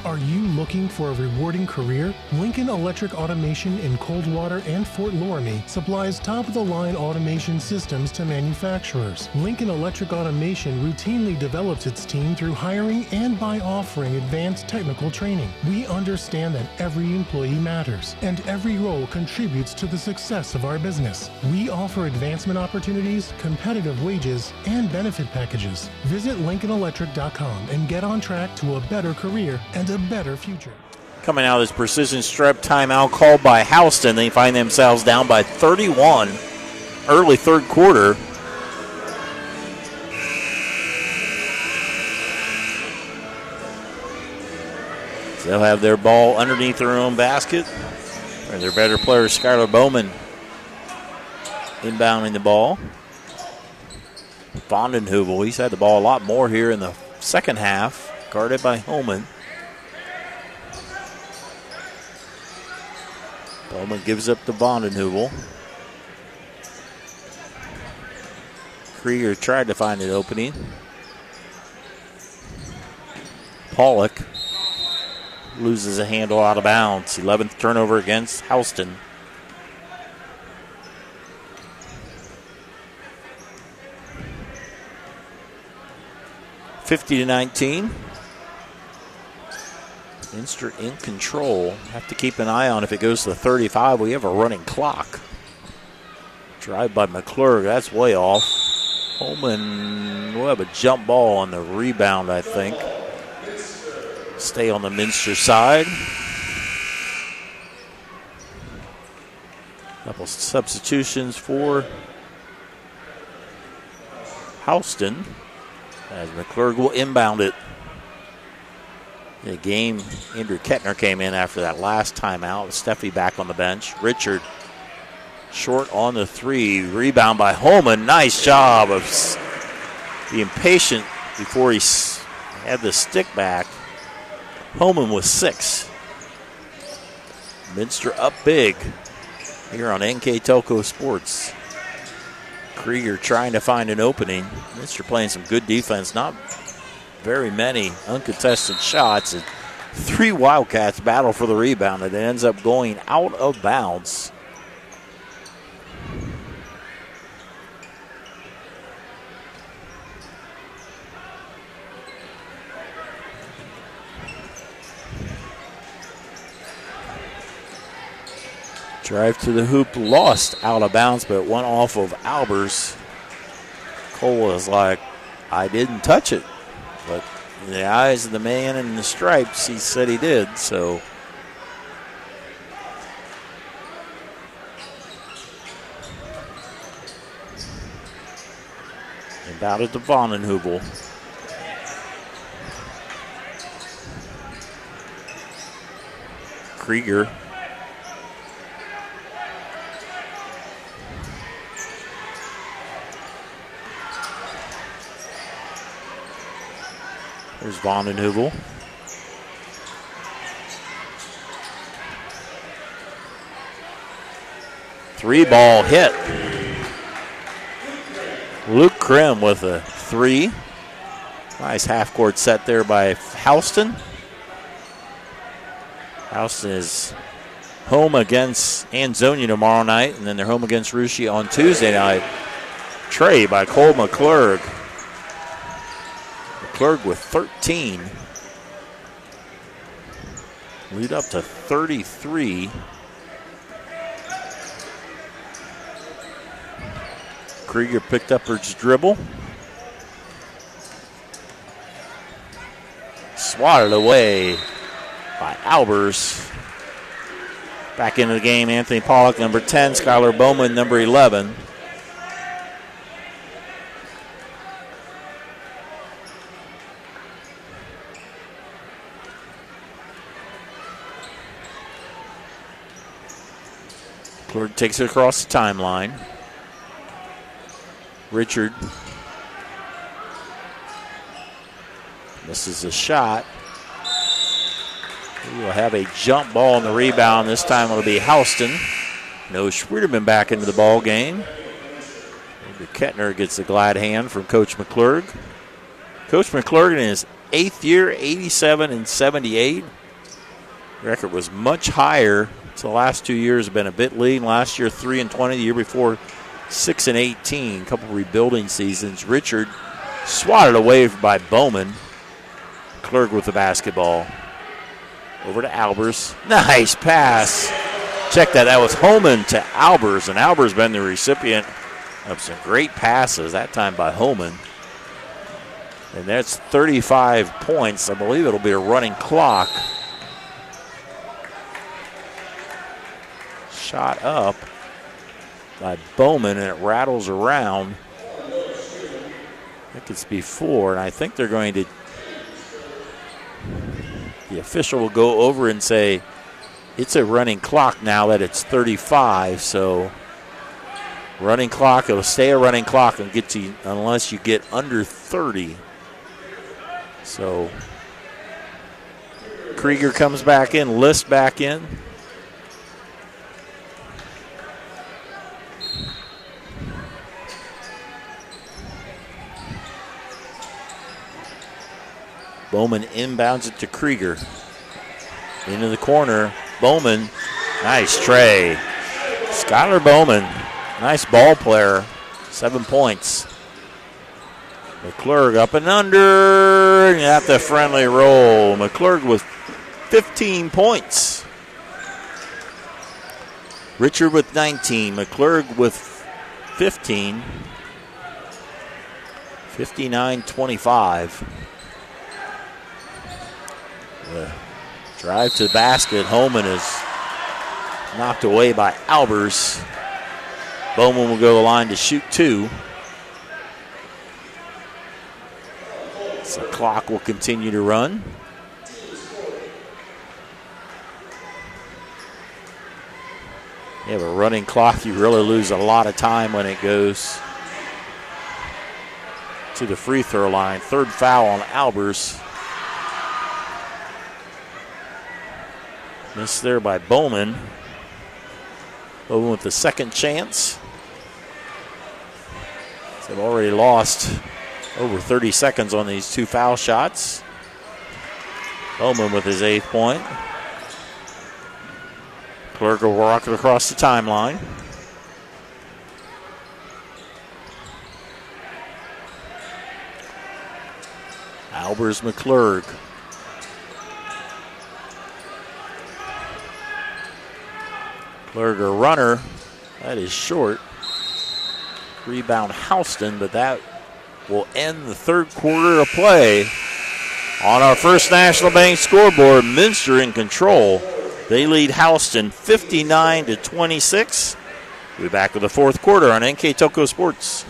Are you looking for a rewarding career? Lincoln Electric Automation in Coldwater and Fort Loramie supplies top-of-the-line automation systems to manufacturers. Lincoln Electric Automation routinely develops its team through hiring and by offering advanced technical training. We understand that every employee matters, and every role contributes to the success of our business. We offer advancement opportunities, competitive wages, and benefit packages. Visit LincolnElectric.com and get on track to a better career and a better future. Coming out of this precision strip timeout called by Houston, they find themselves down by 31 early third quarter. They'll have their ball underneath their own basket. And their better player, Skylar Bowman, inbounding the ball. Vondenheuvel, he's had the ball a lot more here in the second half, guarded by Holman. Bowman gives up to Vondenheuvel. Krieger tried to find an opening. Pollock loses a handle out of bounds. 11th turnover against Houston. (50-19). Minster in control. Have to keep an eye on if it goes to 35. We have a running clock. Drive by McClurg. That's way off. Holman will have a jump ball on the rebound, I think. Stay on the Minster side. Couple substitutions for Houston as McClurg will inbound it. The game, Andrew Kettner came in after that last timeout. Steffi back on the bench. Richard short on the three. Rebound by Holman. Nice job of being patient before he had the stick back. Holman with 6. Minster up big here on NK Telco Sports. Krieger trying to find an opening. Minster playing some good defense. Not very many uncontested shots. 3 Wildcats battle for the rebound. It ends up going out of bounds. Drive to the hoop, lost out of bounds, but went off of Albers. Cole was like, I didn't touch it. But in the eyes of the man in the stripes, he said he did, so. Inbounded to Vondenheuvel. Krieger. There's Vondenheuvel. Three ball hit. Luke Krim with a 3. Nice half-court set there by Houston. Houston is home against Anzonia tomorrow night, and then they're home against Russia on Tuesday night. Trey by Cole McClurg. McClurg with 13. Lead up to 33. Krieger picked up her dribble. Swatted away by Albers. Back into the game, Anthony Pollock, number 10. Skylar Bowman, number 11. Klurg takes it across the timeline. Richard misses a shot. We will have a jump ball on the rebound. This time it'll be Houston. No Schwieterman back into the ball game. Andrew Kettner gets a glad hand from Coach McClurg. Coach McClurg in his 8th year, 87 and 78. Record was much higher. So the last 2 years have been a bit lean. Last year, 3 and 20. The year before, 6 and 18. A couple rebuilding seasons. Richard swatted away by Bowman. Klurg with the basketball. Over to Albers. Nice pass. Check that. That was Holman to Albers, and Albers been the recipient of some great passes, that time by Holman. And that's 35 points. I believe it'll be a running clock. Shot up by Bowman, and it rattles around. I think it's before, and I think they're going to The official will go over and say it's a running clock now that it's 35, so running clock, it'll stay a running clock and get you unless you get under 30. So Krieger comes back in, List back in. Bowman inbounds it to Krieger. Into the corner. Bowman, nice tray. Skylar Bowman, nice ball player. 7 points. McClurg up and under, and at the friendly roll. McClurg with 15 points. Richard with 19. McClurg with 15. 59-25. The drive to the basket. Holman is knocked away by Albers. Bowman will go to the line to shoot 2. So the clock will continue to run. You have a running clock, you really lose a lot of time when it goes to the free throw line. 3rd foul on Albers. Missed there by Bowman. Bowman with the second chance. They've already lost over 30 seconds on these 2 foul shots. Bowman with his 8th point. Clerk will walk it across the timeline. Albers McClurg. McClurg a runner. That is short. Rebound Houston, but that will end the 3rd quarter of play. On our First National Bank scoreboard, Minster in control. They lead Houston 59-26. We'll be back with the 4th quarter on NK Toko Sports.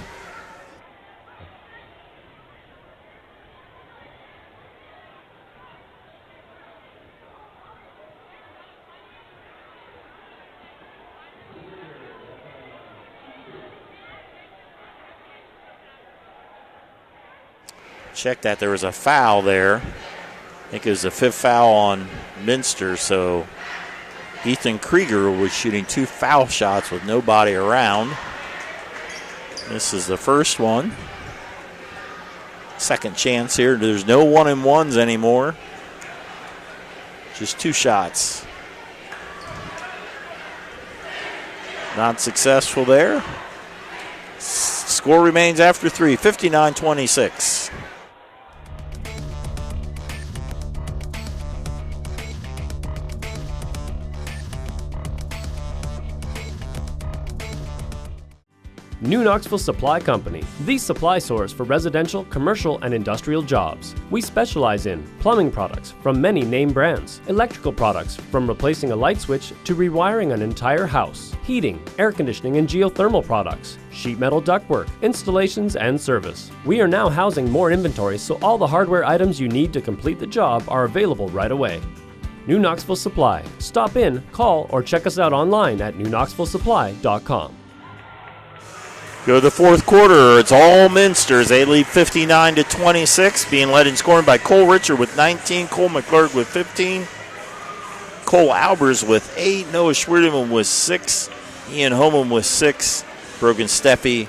Check that, there was a foul there. I think it was the 5th foul on Minster, so Ethan Krieger was shooting 2 foul shots with nobody around. This is the first one. Second chance here. There's no 1-and-1s anymore. Just 2 shots. Not successful there. Score remains after 3, 59-26. New Knoxville Supply Company, the supply source for residential, commercial, and industrial jobs. We specialize in plumbing products from many name brands, electrical products from replacing a light switch to rewiring an entire house, heating, air conditioning, and geothermal products, sheet metal ductwork, installations, and service. We are now housing more inventory, so all the hardware items you need to complete the job are available right away. New Knoxville Supply. Stop in, call, or check us out online at newknoxvillesupply.com. Go to the 4th quarter. It's all Minsters. They lead 59-26, being led in scoring by Cole Richard with 19, Cole McClurg with 15, Cole Albers with 8, Noah Schwerdeman with 6, Ian Holman with 6, Brogan Steffi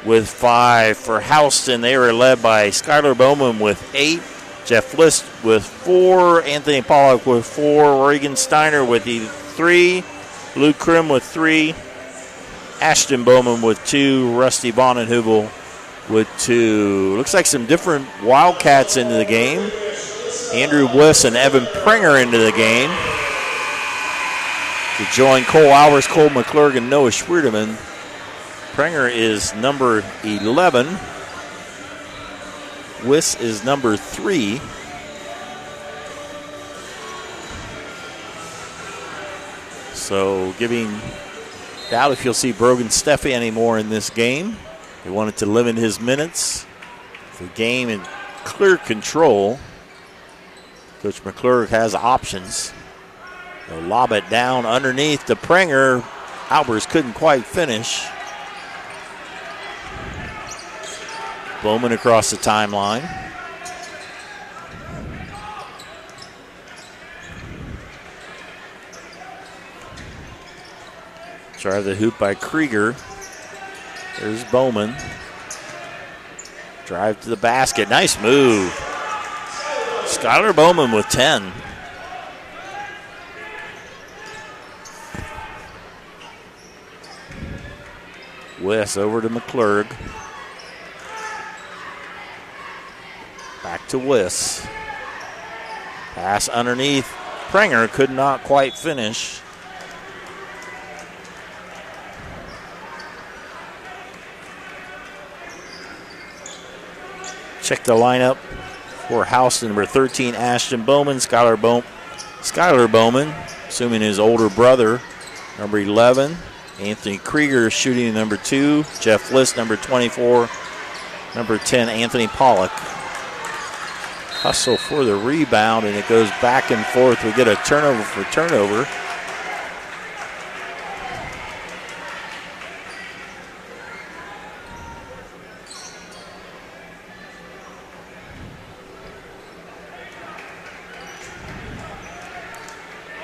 with 5. For Houston, they were led by Skylar Bowman with 8, Jeff List with 4, Anthony Pollock with 4, Reagan Steiner with 3, Luke Krim with 3, Ashton Bowman with 2, Rusty Bonenhubel with 2. Looks like some different Wildcats into the game. Andrew Bliss and Evan Pringer into the game to join Cole Albers, Cole McClurg, and Noah Schwerdeman. Pringer is number 11. Bliss is number 3. So giving doubt if you'll see Brogan Steffi anymore in this game. They wanted to limit his minutes. The game in clear control. Coach McClurg has options. They'll lob it down underneath the Prenger. Albers couldn't quite finish. Bowman across the timeline. Drive the hoop by Krieger. There's Bowman. Drive to the basket. Nice move. Skylar Bowman with 10. West over to McClurg. Back to Wiss. Pass underneath. Prenger could not quite finish. Check the lineup for Houston. Number 13, Ashton Bowman. Skylar Bowman, assuming his older brother. Number 11, Anthony Krieger, shooting number 2. Jeff List, number 24. Number 10, Anthony Pollock. Hustle for the rebound, and it goes back and forth. We get a turnover for turnover.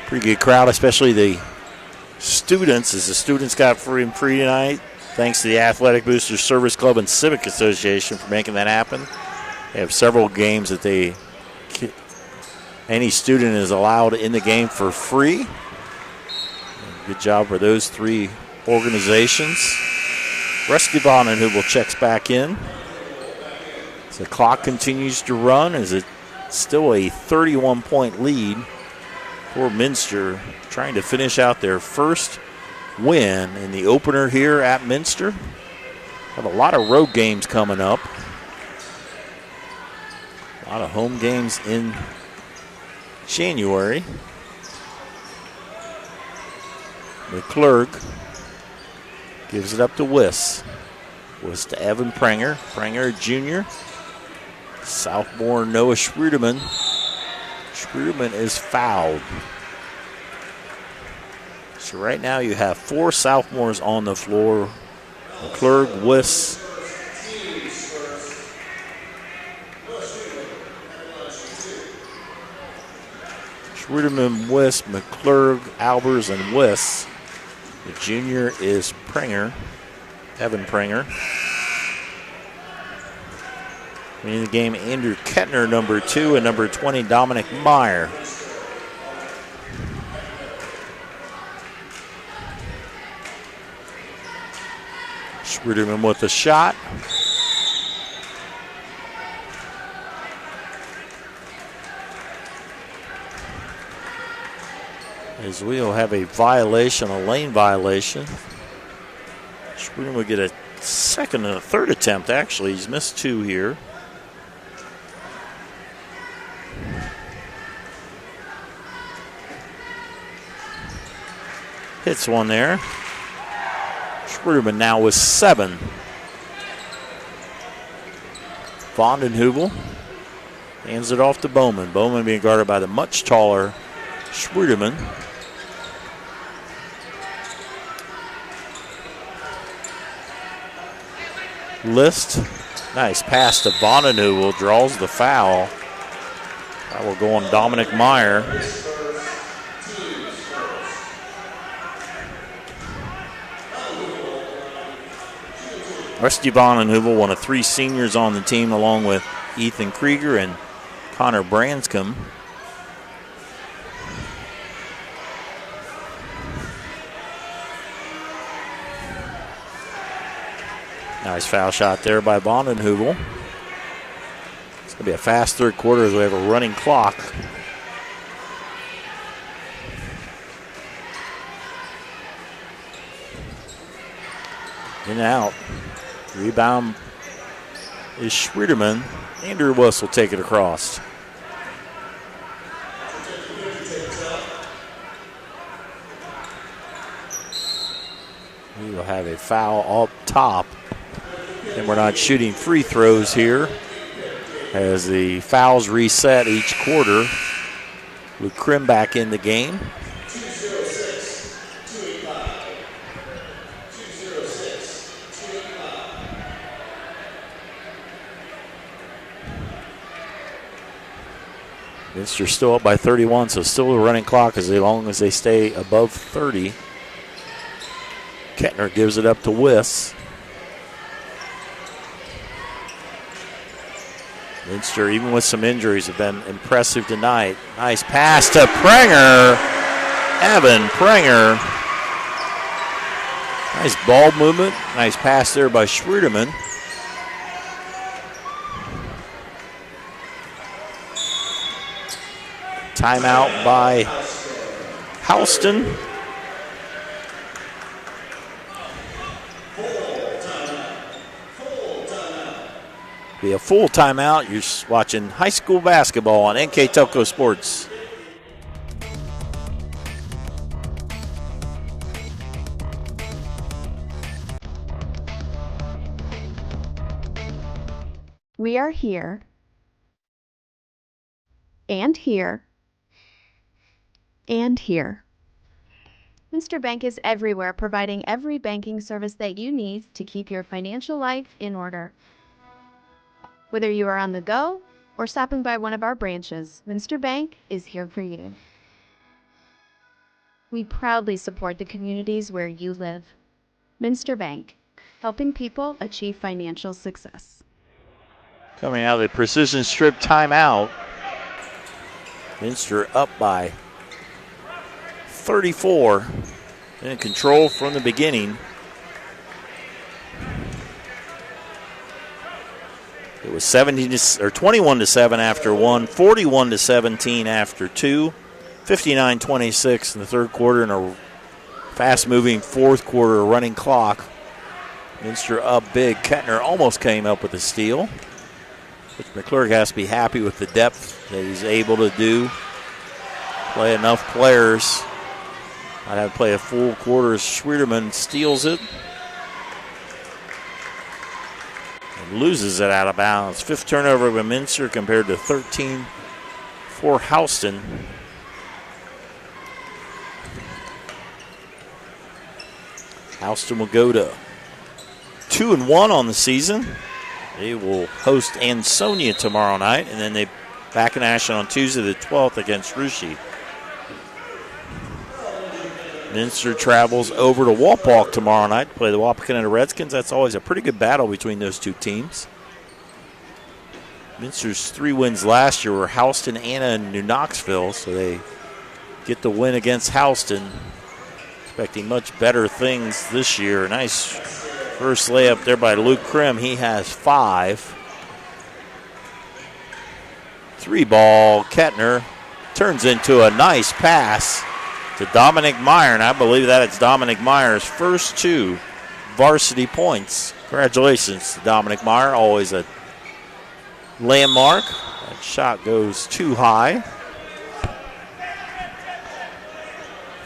Pretty good crowd, especially the students, as the students got free tonight. Thanks to the Athletic Boosters Service Club and Civic Association for making that happen. They have several games that any student is allowed in the game for free. Good job for those 3 organizations. Rusty Vonenhubel checks back in. So the clock continues to run as it's still a 31-point lead for Minster, trying to finish out their first win in the opener here at Minster. Have a lot of road games coming up. A lot of home games in January. McClurg gives it up to Wiss. Wiss to Evan Prenger. Prenger, junior. Sophomore Noah Schruderman. Schruderman is fouled. So right now you have 4 sophomores on the floor. McClurg, Wiss, Schruderman, Wiss, McClurg, Albers, and Wiss. The junior is Prenger, Evan Prenger. In the game, Andrew Kettner, number 2, and number 20, Dominic Meyer. Schruderman with the shot. As we'll have a violation, a lane violation. Schruderman will get a second and a third attempt, actually. He's missed 2 here. Hits one there. Schruderman now with 7. Vondenhubel hands it off to Bowman. Bowman being guarded by the much taller Schruderman. List. Nice pass to Vondenhubel. Draws the foul. That will go on Dominic Meyer. Rusty Vondenhubel, one of 3 seniors on the team, along with Ethan Krieger and Connor Branscombe. Nice foul shot there by Vondenhubel. It's going to be a fast third quarter as we have a running clock. In and out. Rebound is Schruderman. Andrew Wiss will take it across. We will have a foul up top. And we're not shooting free throws here as the fouls reset each quarter. Luke Krim back in the game. Minster still up by 31, so still a running clock as long as they stay above 30. Kettner gives it up to Wiss. Minster, even with some injuries, have been impressive tonight. Nice pass to Prenger. Evan Prenger. Nice ball movement. Nice pass there by Schruderman. Timeout by Houston. Be a full timeout. You're watching high school basketball on NK Telco Sports. We are here and here and here. Minster Bank is everywhere, providing every banking service that you need to keep your financial life in order. Whether you are on the go or stopping by one of our branches, Minster Bank is here for you. We proudly support the communities where you live. Minster Bank, helping people achieve financial success. Coming out of the precision strip timeout. Minster up by 34. In control from the beginning. It was 21-7 after 1, 41-17 after 2, 59-26 in the third quarter, and a fast-moving fourth quarter running clock. Minster up big. Kettner almost came up with a steal. But McClurg has to be happy with the depth that he's able to do. Play enough players. I'd have to play a full quarter as Schwederman steals it. And loses it out of bounds. Fifth turnover by Minster compared to 13 for Houston. Houston will go to 2-1 on the season. They will host Ansonia tomorrow night, and then they back in action on Tuesday the 12th against Russia. Minster travels over to Walpock tomorrow night to play the Wapakoneta Redskins. That's always a pretty good battle between those two teams. Minster's 3 wins last year were Houston, Anna, and New Knoxville, so they get the win against Houston. Expecting much better things this year. Nice first layup there by Luke Krim. He has 5. 3 ball. Kettner turns into a nice pass to Dominic Meyer, and I believe that it's Dominic Meyer's first 2 varsity points. Congratulations to Dominic Meyer, always a landmark. That shot goes too high.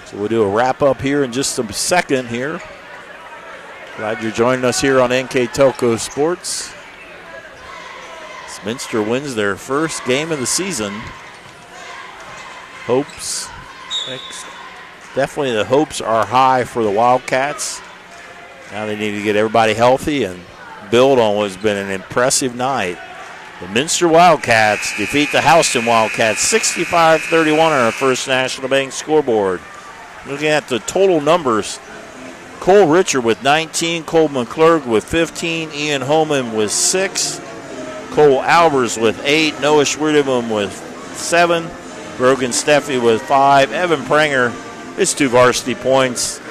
So we'll do a wrap-up here in just a second here. Glad you're joining us here on NK Telco Sports. As Minster wins their first game of the season. Definitely the hopes are high for the Wildcats. Now they need to get everybody healthy and build on what's been an impressive night. The Minster Wildcats defeat the Houston Wildcats 65-31 on our First National Bank scoreboard. Looking at the total numbers, Cole Richard with 19, Cole McClurg with 15, Ian Holman with 6, Cole Albers with 8, Noah Schwerdem with 7, Brogan Steffi with 5, Evan Prenger his 2 varsity points,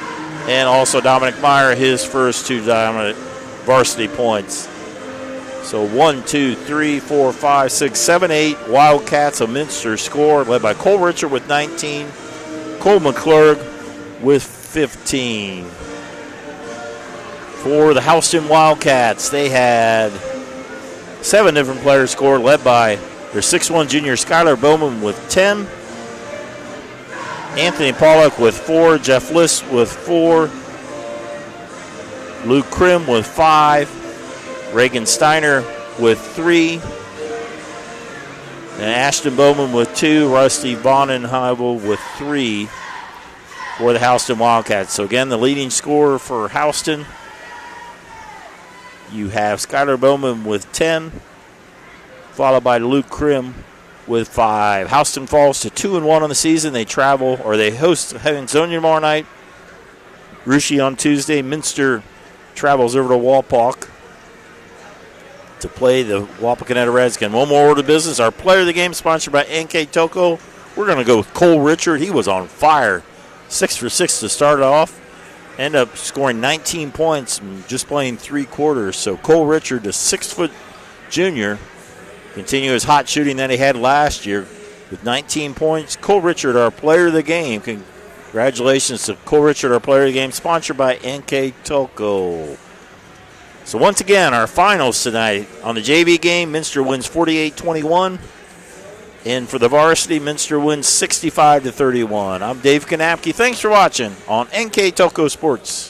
and also Dominic Meyer his first 2 varsity points. So 1, 2, 3, 4, 5, 6, 7, 8 Wildcats of Minster score, led by Cole Richard with 19, Cole McClurg with 15. For the Houston Wildcats, they had 7 different players score, led by their 6'1 junior Skylar Bowman with 10, Anthony Pollock with 4, Jeff List with 4, Luke Krim with 5, Reagan Steiner with 3, And Ashton Bowman with 2, Rusty Vonenheibel with 3 for the Houston Wildcats. So again, the leading scorer for Houston, you have Skylar Bowman with 10, followed by Luke Krim with 5. Houston falls to 2-1 on the season. They host Hansonia tomorrow night. Russia on Tuesday. Minster travels over to Walpock to play the Wapakoneta Redskin. One more order of business. Our player of the game, sponsored by NK Toko. We're going to go with Cole Richard. He was on fire. 6 for 6 to start off. Ended up scoring 19 points and just playing 3 quarters. So Cole Richard, the 6-foot junior, continue his hot shooting that he had last year with 19 points. Cole Richard, our player of the game. Congratulations to Cole Richard, our player of the game, sponsored by NK Toko. So once again, our finals tonight on the JV game, Minster wins 48-21. And for the varsity, Minster wins 65-31. I'm Dave Kanapke. Thanks for watching on NK Toko Sports.